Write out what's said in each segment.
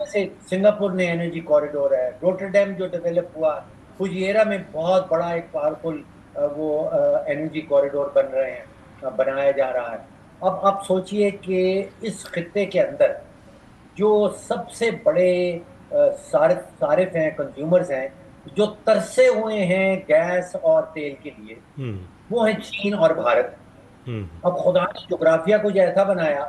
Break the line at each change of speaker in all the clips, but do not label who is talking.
جیسے سنگاپور میں energy corridor ہے، روٹرڈیم جو ڈیولپ ہوا، فجیرا میں بہت بڑا ایک پاورفل وہ انرجی کوریڈور بن رہے ہیں، بنایا جا رہا ہے۔ اب آپ سوچئے کہ اس خطے کے اندر جو سب سے بڑے صارف ہیں، کنزیومرز ہیں، جو ترسے ہوئے ہیں گیس اور تیل کے لیے، وہ ہیں چین اور بھارت۔ اب خدا نے جغرافیہ کو ایسا بنایا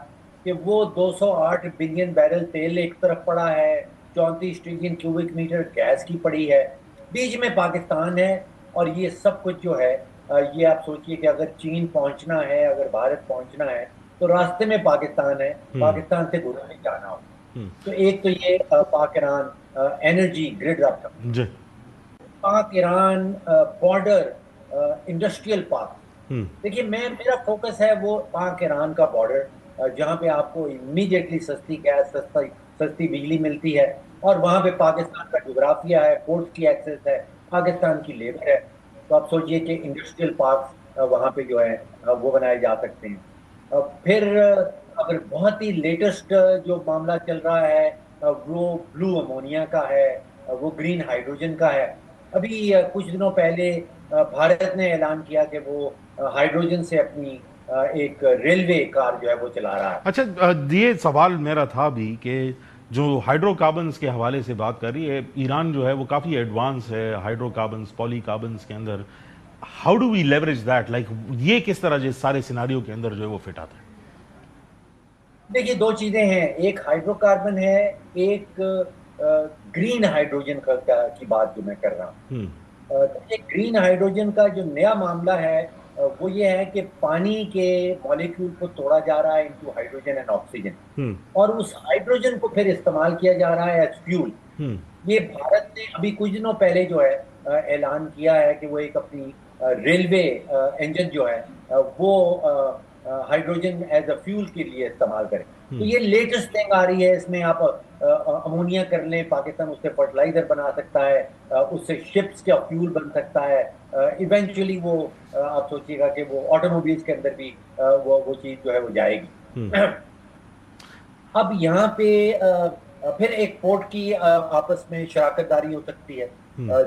کہ وہ 208 بلین بیرل تیل ایک طرف پڑا ہے، 34 ٹریلین کیوبک میٹر گیس کی پڑی ہے، بیچ میں پاکستان ہے، اور یہ سب کچھ جو ہے یہ آپ سوچئے کہ اگر چین پہنچنا ہے، اگر بھارت پہنچنا ہے تو راستے میں پاکستان ہے، پاکستان سے گزر نہیں جانا ہو۔ تو ایک تو یہ پاک ایران انرجی گرڈ رابطہ،
جی
پاک ایران بارڈر انڈسٹریل پارک۔ دیکھیے میرا فوکس ہے وہ پاک ایران کا بارڈر، جہاں پہ آپ کو امیڈیٹلی سستی گیس، سستی بجلی ملتی ہے، اور وہاں پہ پاکستان کا جغرافیہ ہے، پورٹ کی ایکسس ہے، پاکستان کی لیبر ہے۔ تو آپ سوچئے کہ انڈسٹریل پارکس وہاں پہ جو ہے وہ بنائے جا سکتے ہیں۔ پھر اگر بہت ہی لیٹسٹ جو معاملہ چل رہا ہے وہ بلو امونیا کا ہے، وہ گرین ہائیڈروجن کا ہے۔ ابھی کچھ دنوں پہلے بھارت نے اعلان کیا کہ وہ ہائیڈروجن سے اپنی ایک ریلوے کار جو ہے وہ چلا رہا ہے۔
اچھا، یہ سوال میرا تھا بھی کہ جو ہائیڈرو کاربنز کے حوالے سے بات کر رہی ہے ایران، جو ہے وہ کافی ایڈوانس ہے ہائیڈرو کاربنز، پولی کاربنز کے اندر۔ How do we leverage that? Like یہ کس طرح جس سارے سیناریو کے اندر جو ہے وہ فٹ آتا ہے؟
دیکھیے دو چیزیں ہیں، ایک ہائیڈرو کاربن ہے، ایک گرین ہائیڈروجن کی بات جو میں کر رہا ہوں۔ گرین ہائیڈروجن کا جو نیا معاملہ ہے وہ یہ ہے کہ پانی کے مالیکیول کو توڑا جا رہا ہے انٹو ہائیڈروجن اینڈ آکسیجن، اور اس ہائیڈروجن کو پھر استعمال کیا جا رہا ہے ایز فیول۔ یہ بھارت نے ابھی کچھ دنوں پہلے جو ہے اعلان کیا ہے کہ وہ ایک اپنی ریلوے انجن جو ہے وہ ہائیڈروجن ایز اے فیول کے لیے استعمال کریں۔ تو یہ لیٹسٹ تھنگ آ رہی ہے، اس میں آپ امونیا کر لیں، پاکستان اس سے فرٹیلائزر بنا سکتا ہے، اس سے شپس کا فیول بن سکتا ہے، ایونچولی وہ آپ سوچئے گا کہ وہ آٹوموبائلز کے اندر بھی وہ چیز جو ہے وہ جائے گی۔ اب یہاں پہ پھر ایک پورٹ کی آپس میں شراکت داری ہو سکتی ہے،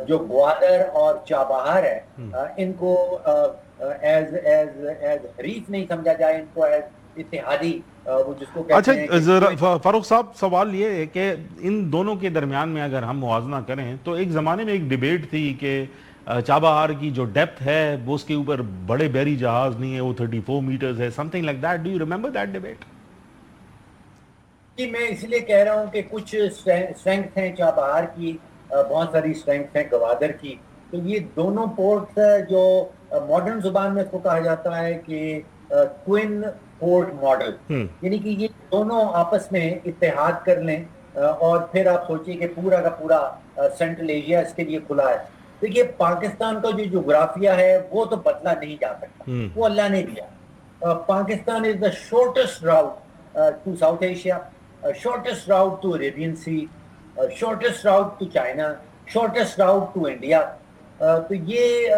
جو گوادر اور چابہار ہے ان کو ایز حریف نہیں سمجھا جائے، ان کو ایز اتحادی وہ جس کو کہتے ہیں۔
اچھا فاروق صاحب، سوال یہ ہے کہ ان دونوں کے درمیان میں اگر ہم موازنہ کریں تو ایک زمانے میں ایک ڈیبیٹ تھی کہ چابہار کی جو ڈیپتھ ہے وہ اس کے اوپر بڑے بحری جہاز نہیں ہے، وہ 34 میٹرز ہے، something like that. Do you remember that debate?
جی میں اس لیے کہہ رہا ہوں کہ کچھ اسٹرینگتھ ہیں چابہار کی، بہت ساری اسٹرینگتھ ہیں گوادر کی۔ تو یہ دونوں پورٹس جو ماڈرن زبان میں اس کو کہا جاتا ہے کہ ٹوین پورٹ ماڈل، یعنی کہ یہ دونوں آپس میں اتحاد کر لیں، اور پھر آپ سوچئے کہ پورا کا پورا سینٹرل ایشیا اس کے لیے کھلا ہے۔ دیکھیے پاکستان کا جو جغرافیہ ہے وہ تو بدلا نہیں جا سکتا، وہ اللہ نے دیا۔ Pakistan is the shortest route to South Asia, shortest route to Arabian Sea, shortest route to China, shortest route to India۔ تو یہ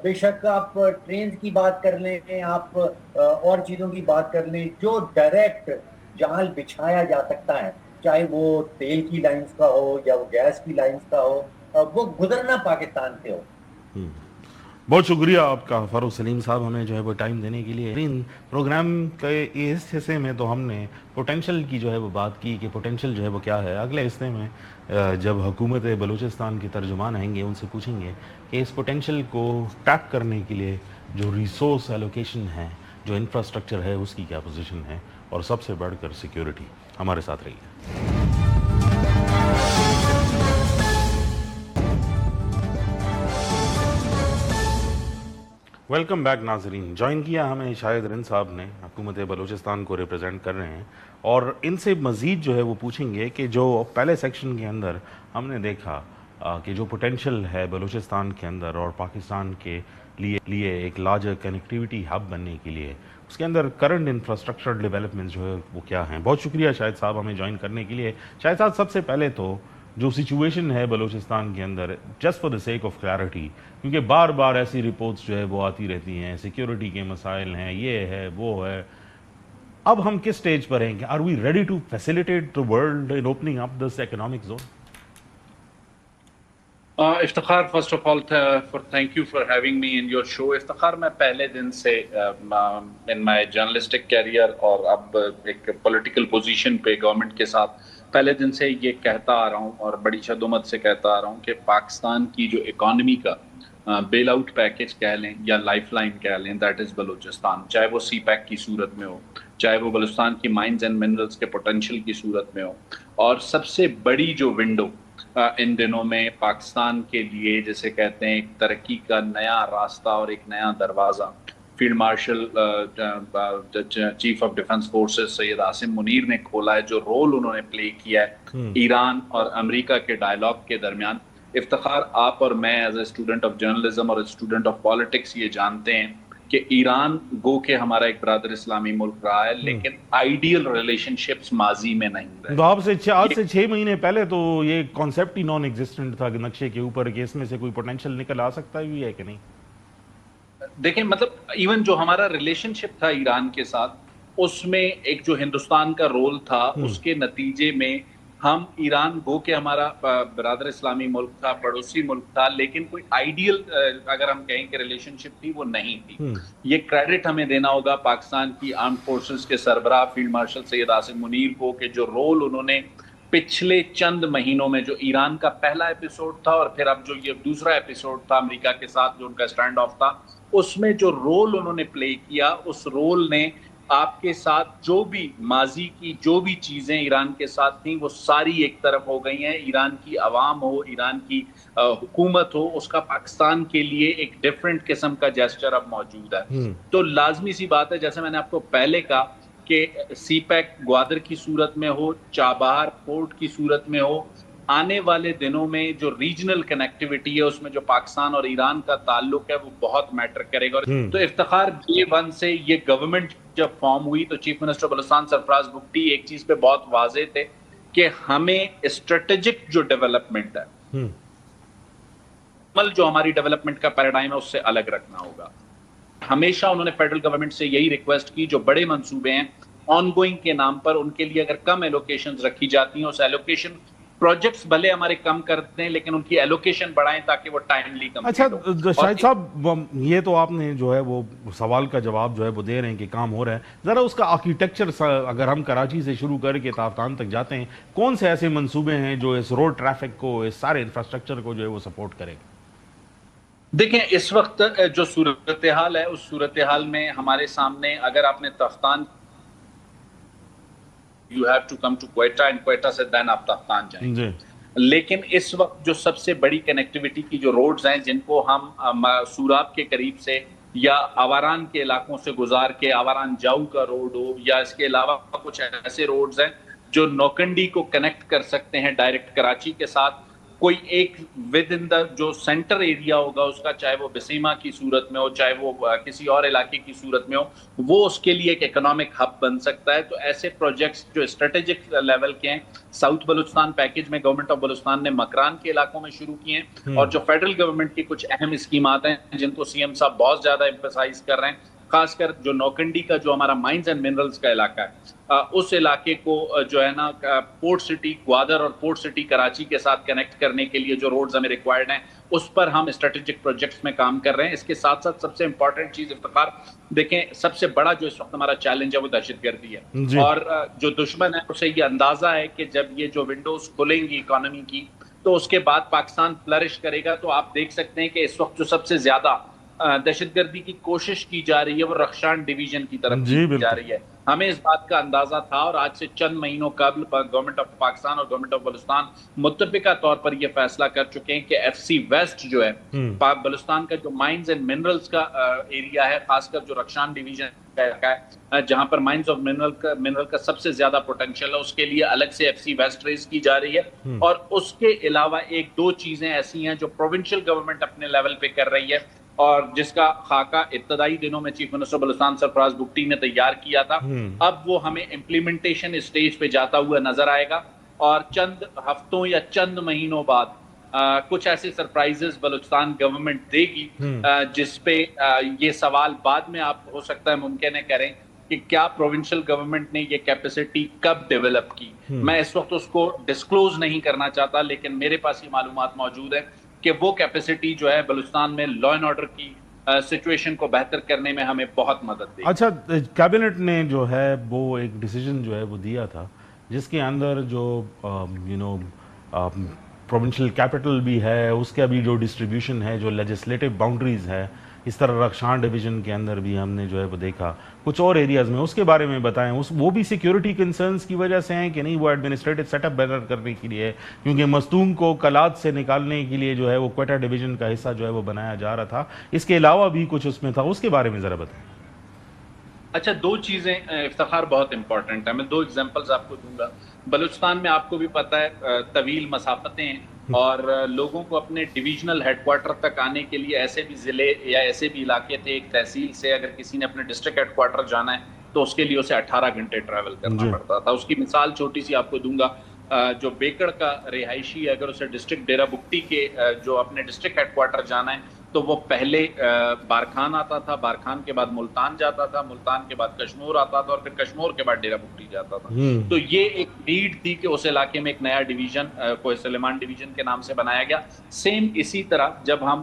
بے شک آپ ٹرینز کی بات کر لیں، آپ اور چیزوں کی بات کر لیں، جو ڈائریکٹ جال بچھایا جا سکتا ہے، چاہے وہ تیل کی لائنز کا ہو یا وہ گیس کی لائنز کا ہو، وہ گزرنا پاکستان سے ہو۔
بہت شکریہ آپ کا فاروق سلیم صاحب، ہمیں جو ہے وہ ٹائم دینے کے لیے۔ پروگرام کے اس حصے میں تو ہم نے پوٹینشل کی جو ہے وہ بات کی کہ پوٹینشل جو ہے وہ کیا ہے۔ اگلے حصے میں جب حکومت بلوچستان کے ترجمان آئیں گے ان سے پوچھیں گے کہ اس پوٹینشل کو ٹیپ کرنے کے لیے جو ریسورس ایلوکیشن ہے، جو انفراسٹرکچر ہے، اس کی کیا پوزیشن ہے، اور سب سے بڑھ کر سیکیورٹی۔ ہمارے ساتھ رہیے۔ ویلکم بیک ناظرین۔ جوائن کیا ہمیں شاہد رند صاحب نے، حکومت بلوچستان کو ریپرزینٹ کر رہے ہیں، اور ان سے مزید جو ہے وہ پوچھیں گے کہ جو پہلے سیکشن کے اندر ہم نے دیکھا کہ جو پوٹینشل ہے بلوچستان کے اندر اور پاکستان کے لیے ایک لارجر کنیکٹیوٹی ہب بننے کے لیے، اس کے اندر کرنٹ انفراسٹرکچر ڈیولپمنٹ جو ہے وہ کیا ہیں۔ بہت شکریہ شاہد صاحب ہمیں جوائن کرنے کے لیے۔ شاہد صاحب، سب سے پہلے تو جو سچویشن ہے بلوچستان کے اندر، just for the sake of clarity, کیونکہ بار بار ایسی رپورٹس جو ہے وہ آتی رہتی ہیں، سیکیورٹی کے مسائل ہیں، یہ ہے وہ ہے، اب ہم کس سٹیج پر ہیں؟ Are we ready to facilitate the world in opening up this economic zone?
Iftikhar, first of all thank you for having me in your show. Iftikhar, میں پہلے دن سے ان مائی جرنلسٹک کیریئر اور اب ایک پولیٹیکل پوزیشن پہ گورنمنٹ کے ساتھ پہلے دن سے یہ کہتا آ رہا ہوں اور بڑی شدومت سے کہتا آ رہا ہوں کہ پاکستان کی جو اکانومی کا بیل آؤٹ پیکج کہہ لیں یا لائف لائن کہہ لیں, دیٹ از بلوچستان. چاہے وہ سی پیک کی صورت میں ہو, چاہے وہ بلوچستان کی مائنز اینڈ منرلز کے پوٹینشیل کی صورت میں ہو, اور سب سے بڑی جو ونڈو ان دنوں میں پاکستان کے لیے جیسے کہتے ہیں ایک ترقی کا نیا راستہ اور ایک نیا دروازہ field marshal chief of defence forces Syed Asim Munir نے کھولا ہے, جو رول انہوں نے پلے کیا ہے ایران اور امریکہ کے ڈائلاگ کے درمیان. افتخار, آپ اور میں as a student of journalism اور اسٹوڈنٹ آف پالیٹکس یہ جانتے ہیں کہ ایران گو کہ ہمارا ایک برادر اسلامی ملک رہا ہے, لیکن آئیڈیل ریلیشن شپس ماضی میں نہیں رہے.
تو آپ سے آج سے 6 مہینے پہلے تو یہ کانسیپٹ ہی نان ایگزسٹنٹ تھا کہ نقشے کے اوپر کہ اس میں سے کوئی پوٹینشیل نکل آ سکتا بھی ہے کہ نہیں.
دیکھیں, مطلب ایون جو ہمارا ریلیشن شپ تھا ایران کے ساتھ, اس میں ایک جو ہندوستان کا رول تھا, اس کے نتیجے میں ہم ایران گو کہ ہمارا برادر اسلامی ملک تھا, پڑوسی ملک تھا, لیکن کوئی آئیڈیل اگر ہم کہیں کہ ریلیشن شپ تھی وہ نہیں تھی. یہ کریڈٹ ہمیں دینا ہوگا پاکستان کی آرمڈ فورسز کے سربراہ فیلڈ مارشل سید عاصم منیر کو, کہ جو رول انہوں نے پچھلے چند مہینوں میں, جو ایران کا پہلا ایپیسوڈ تھا اور پھر اب جو یہ دوسرا ایپیسوڈ تھا امریکہ کے ساتھ جو ان کا اسٹینڈ آف تھا, اس میں جو رول انہوں نے پلے کیا, اس رول نے آپ کے ساتھ جو بھی ماضی کی جو بھی چیزیں ایران کے ساتھ تھیں وہ ساری ایک طرف ہو گئی ہیں. ایران کی عوام ہو, ایران کی حکومت ہو, اس کا پاکستان کے لیے ایک ڈیفرنٹ قسم کا جیسچر اب موجود ہے. تو لازمی سی بات ہے, جیسے میں نے آپ کو پہلے کہا کہ سی پیک گوادر کی صورت میں ہو, چابہار پورٹ کی صورت میں ہو, آنے والے دنوں میں جو ریجنل کنیکٹیوٹی ہے اس میں جو پاکستان اور ایران کا تعلق ہے وہ بہت میٹر کرے گا. تو افتخار, J1 سے یہ گورنمنٹ جب فارم ہوئی تو چیف منسٹر بلوچستان سرفراز بگٹی ایک چیز پہ بہت واضح تھے کہ ہمیں اسٹریٹجک جو ڈیولپمنٹ ہے, جو ہماری ڈیولپمنٹ کا پیراڈائم ہے, اس سے الگ رکھنا ہوگا. ہمیشہ انہوں نے فیڈرل گورنمنٹ سے یہی ریکویسٹ کی, جو بڑے منصوبے ہیں آن گوئنگ کے نام پر, ان کے لیے اگر کم ایلوکیشنز رکھی جاتی ہیں, اس ایلوکیشن پروجیکٹس بھلے ہمارے کم کرتے ہیں لیکن ان کی ایلوکیشن بڑھائیں تاکہ وہ ٹائملی کمپلیٹ ہو.
اچھا شاہد صاحب, یہ تو آپ نے جو ہے وہ سوال کا جواب جو ہے وہ دے رہے ہیں کہ کام ہو رہا ہے, ذرا اس کا آرکیٹیکچر اگر ہم کراچی سے شروع کر کے تافتان تک جاتے ہیں, کون سے ایسے منصوبے ہیں جو اس روڈ ٹریفک کو, اس سارے انفراسٹرکچر کو جو ہے وہ سپورٹ کرے گا؟
دیکھیں, اس وقت جو صورتحال ہے اس صورتحال میں ہمارے سامنے, اگر آپ نے Taftan you have to come to Quetta and Quetta سے then آپ تفتان جائیں گے. لیکن اس وقت جو سب سے بڑی کنیکٹیوٹی کی جو روڈز ہیں جن کو ہم سوراب کے قریب سے یا آواران کے علاقوں سے گزار کے آواران جاؤ کا روڈ ہو, یا اس کے علاوہ کچھ ایسے روڈز ہیں جو نوکنڈی کو کنیکٹ کر سکتے ہیں ڈائریکٹ کراچی کے ساتھ, کوئی ایک ود ان دا جو سینٹر ایریا ہوگا اس کا, چاہے وہ بسیما کی صورت میں ہو, چاہے وہ کسی اور علاقے کی صورت میں ہو, وہ اس کے لیے ایک اکنامک ہب بن سکتا ہے. تو ایسے پروجیکٹس جو اسٹریٹجک لیول کے ہیں, ساؤتھ بلوچستان پیکج میں گورنمنٹ آف بلوچستان نے مکران کے علاقوں میں شروع کیے ہیں, اور جو فیڈرل گورنمنٹ کی کچھ اہم اسکیمات ہیں جن کو سی ایم صاحب بہت زیادہ ایمفسائز کر رہے ہیں, خاص کر جو نوکنڈی کا جو ہمارا مائنز اینڈ منرلز کا علاقہ ہے, اس علاقے کو جو ہے نا پورٹ سٹی گوادر اور پورٹ سٹی کراچی کے ساتھ کنیکٹ کرنے کے لیے جو روڈز ہمیں ریکوائرڈ ہیں, اس پر ہم اسٹریٹجک پروجیکٹس میں کام کر رہے ہیں. اس کے ساتھ ساتھ سب سے امپورٹنٹ چیز افتخار, دیکھیں سب سے بڑا جو اس وقت ہمارا چیلنج ہے وہ دہشت گردی ہے, اور جو دشمن ہے اسے یہ اندازہ ہے کہ جب یہ جو ونڈوز کھلیں گی اکانومی کی تو اس کے بعد پاکستان فلرش کرے گا. تو آپ دیکھ سکتے ہیں کہ اس وقت جو سب سے زیادہ دہشت گردی کی کوشش کی جا رہی ہے وہ رخشان ڈویژن کی طرف کی جا رہی ہے. ہمیں اس بات کا اندازہ تھا, اور آج سے چند مہینوں قبل گورنمنٹ آف پاکستان اور گورنمنٹ آف بلوچستان متفقہ طور پر یہ فیصلہ کر چکے ہیں کہ ایف سی ویسٹ جو ہے بلوچستان کا جو مائنز اینڈ منرلز کا ایریا ہے, خاص کر جو رخشان ڈویژن کا علاقہ ہے جہاں پر مائنز آف منرل کا سب سے زیادہ پوٹینشیل ہے, اس کے لیے الگ سے ایف سی ویسٹ ریز کی جا رہی ہے. اور اس کے علاوہ ایک دو چیزیں ایسی ہیں جو پروونشل گورنمنٹ اپنے لیول پہ کر رہی ہے, اور جس کا خاکہ ابتدائی دنوں میں چیف منسٹر بلوچستان سرفراز بگٹی نے تیار کیا تھا. اب وہ ہمیں امپلیمنٹیشن اسٹیج پہ جاتا ہوا نظر آئے گا, اور چند ہفتوں یا چند مہینوں بعد کچھ ایسے سرپرائزز بلوچستان گورنمنٹ دے گی جس پہ یہ سوال بعد میں آپ ہو سکتا ہے ممکن ہے کریں کہ کیا پروونشل گورنمنٹ نے یہ کیپیسٹی کب ڈیولپ کی. میں اس وقت اس کو ڈسکلوز نہیں کرنا چاہتا، لیکن میرے پاس یہ معلومات موجود ہے کہ وہ کیپیسٹی جو ہے بلوچستان میں لا اینڈ آرڈر کی سچویشن کو بہتر کرنے میں ہمیں بہت مدد دی.
اچھا، کیبنٹ نے جو ہے وہ ایک ڈیسیجن جو ہے وہ دیا تھا جس کے اندر جو پروونشل کیپٹل بھی ہے، اس کا بھی جو ڈسٹریبیوشن ہے، جو لیجسلیٹو باؤنڈریز ہے، اس طرح رخشان ڈویژن کے اندر بھی ہم نے جو ہے وہ دیکھا کچھ اور ایریاز میں. اس کے بارے میں بتائیں، وہ بھی سیکیورٹی کنسرنس کی وجہ سے ہیں کہ نہیں، وہ ایڈمنسٹریٹو سیٹ اپ بیٹر کرنے کے لیے، کیونکہ مستونگ کو کلات سے نکالنے کے لیے جو ہے وہ کوئٹہ ڈویژن کا حصہ جو ہے وہ بنایا جا رہا تھا. اس کے علاوہ بھی کچھ اس میں تھا، اس کے بارے میں ذرا بتائیں.
اچھا، دو چیزیں افتخار بہت امپورٹنٹ ہیں. میں دو ایگزامپلز آپ کو دوں گا. بلوچستان میں آپ کو بھی پتہ ہے طویل مسافتیں ہیں، اور لوگوں کو اپنے ڈویژنل ہیڈ کوارٹر تک آنے کے لیے ایسے بھی ضلع یا ایسے بھی علاقے تھے، ایک تحصیل سے اگر کسی نے اپنے ڈسٹرکٹ ہیڈ کوارٹر جانا ہے تو اس کے لیے اسے 18 گھنٹے ٹریول کرنا پڑتا تھا. اس کی مثال چھوٹی سی آپ کو دوں گا. جو بیکڑ کا رہائشی ہے، اگر اسے ڈسٹرکٹ ڈیرہ بگٹی کے جو اپنے ڈسٹرکٹ ہیڈ کوارٹر جانا ہے تو وہ پہلے بارکھان آتا تھا، بارکھان کے بعد ملتان جاتا تھا، ملتان کے بعد کشمور آتا تھا، اور پھر کشمور کے بعد ڈیرہ بگٹی جاتا تھا. تو یہ ایک نیڈ تھی کہ اس علاقے میں ایک نیا ڈویژن کوہ سلیمان ڈویژن کے نام سے بنایا گیا. سیم اسی طرح جب ہم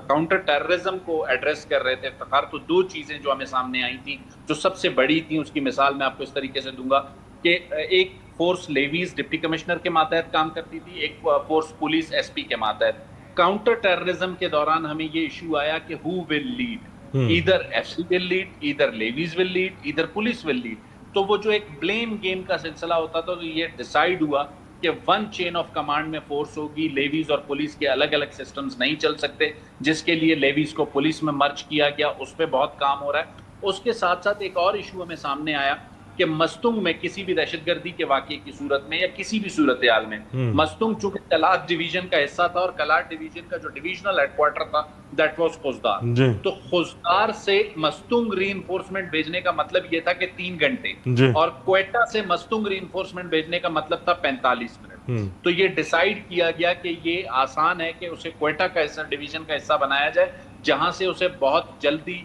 کاؤنٹر ٹیررزم کو ایڈریس کر رہے تھے افتخار، تو دو چیزیں جو ہمیں سامنے آئی تھیں جو سب سے بڑی تھیں، اس کی مثال میں آپ کو اس طریقے سے دوں گا کہ ایک فورس لیویز ڈپٹی کمشنر کے ماتحت کام کرتی تھی، ایک فورس پولیس ایس پی کے ماتحت. کاؤنٹر ٹیررزم کے دوران ہمیں یہ ایشو آیا کہ who will lead, either FC will lead, either levies will lead, either police will lead. تو وہ جو ایک بلیم گیم کا سلسلہ ہوتا تھا، تو یہ ڈیسائیڈ ہوا کہ ون چین آف کمانڈ میں فورس ہوگی. لیویز اور پولیس کے الگ الگ سسٹمز نہیں چل سکتے، جس کے لیے لیویز کو پولیس میں مرج کیا گیا. اس پہ بہت کام ہو رہا ہے. اس کے ساتھ ساتھ ایک اور ایشو ہمیں سامنے آیا کہ مستونگ میں کسی بھی دہشت گردی کے واقعے کی صورت میں یا کسی بھی صورتحال میں، مستونگ چونکہ کلات ڈویژن کا حصہ تھا، اور کلات ڈویژن کا جو ڈویژنل ہیڈ کوارٹر تھا دیٹ واز خوزدار. تو خوزدار سے مستونگ ری انفورسمنٹ بھیجنے کا مطلب یہ تھا کہ 3 گھنٹے، اور کوئٹہ سے مستونگ ری انفورسمنٹ بھیجنے کا مطلب تھا 45 منٹ. تو یہ ڈیسائیڈ کیا گیا کہ یہ آسان ہے کہ اسے کوئٹہ کا حصہ، ڈویژن کا حصہ بنایا جائے، جہاں سے اسے بہت جلدی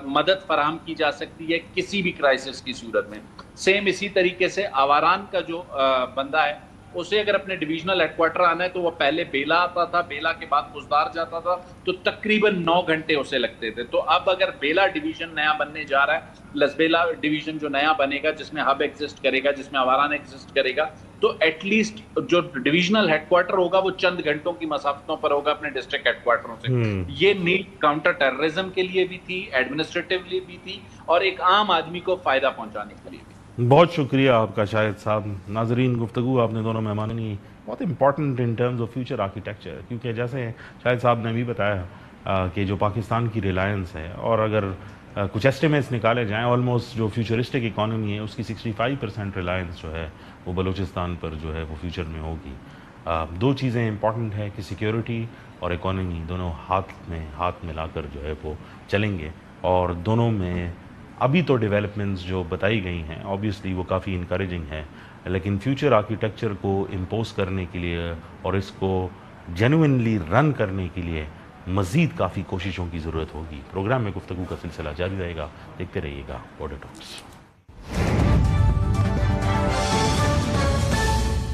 مدد فراہم کی جا سکتی ہے کسی بھی کرائسس کی صورت میں. سیم اسی طریقے سے آواران کا جو بندہ ہے، اسے اگر اپنے ڈویژنل ہیڈ کوارٹر آنا ہے تو وہ پہلے بیلا آتا تھا، بیلا کے بعد خوزدار جاتا تھا، تو تقریباً 9 گھنٹے اسے لگتے تھے. تو اب اگر بیلا ڈویژن نیا بننے جا رہا ہے، لسبیلا ڈویژن جو نیا بنے گا، جس میں ہب ایگزسٹ کرے گا، جس میں آواران ایگزسٹ کرے گا، تو ایٹ لیسٹ جو ڈویژنل ہیڈ کوارٹر ہوگا وہ چند گھنٹوں کی مسافتوں پر ہوگا اپنے ڈسٹرکٹ ہیڈ کوارٹروں سے. یہ نیڈ کاؤنٹر ٹیررزم کے لیے بھی تھی، ایڈمنسٹریٹولی بھی تھی، اور ایک عام آدمی کو فائدہ پہنچانے کے لیے بھی.
بہت شکریہ آپ کا شاہد صاحب. ناظرین، گفتگو آپ نے دونوں مہمانوں نے بہت important in terms of future architecture, کیونکہ جیسے شاہد صاحب نے بھی بتایا کہ جو پاکستان کی ریلائنس ہے، اور اگر کچھ ایسٹیمیٹس نکالے جائیں، آلموسٹ جو فیوچرسٹک اکانومی ہے اس کی 65% ریلائنس جو ہے وہ بلوچستان پر جو ہے وہ فیوچر میں ہوگی. دو چیزیں امپورٹنٹ ہے کہ سیکیورٹی اور اکانومی دونوں ہاتھ ملا کر جو ہے وہ چلیں گے، اور دونوں میں ابھی تو ڈیولپمنٹس جو بتائی گئی ہیں آبویسلی وہ کافی انکریجنگ ہے، لیکن فیوچر آرکیٹیکچر کو امپوز کرنے کے لیے اور اس کو جینوئنلی رن کرنے کے لیے مزید کافی کوششوں کی ضرورت ہوگی. پروگرام میں گفتگو کا سلسلہ جاری رہے گا، دیکھتے رہیے گا بارڈر ٹاکس.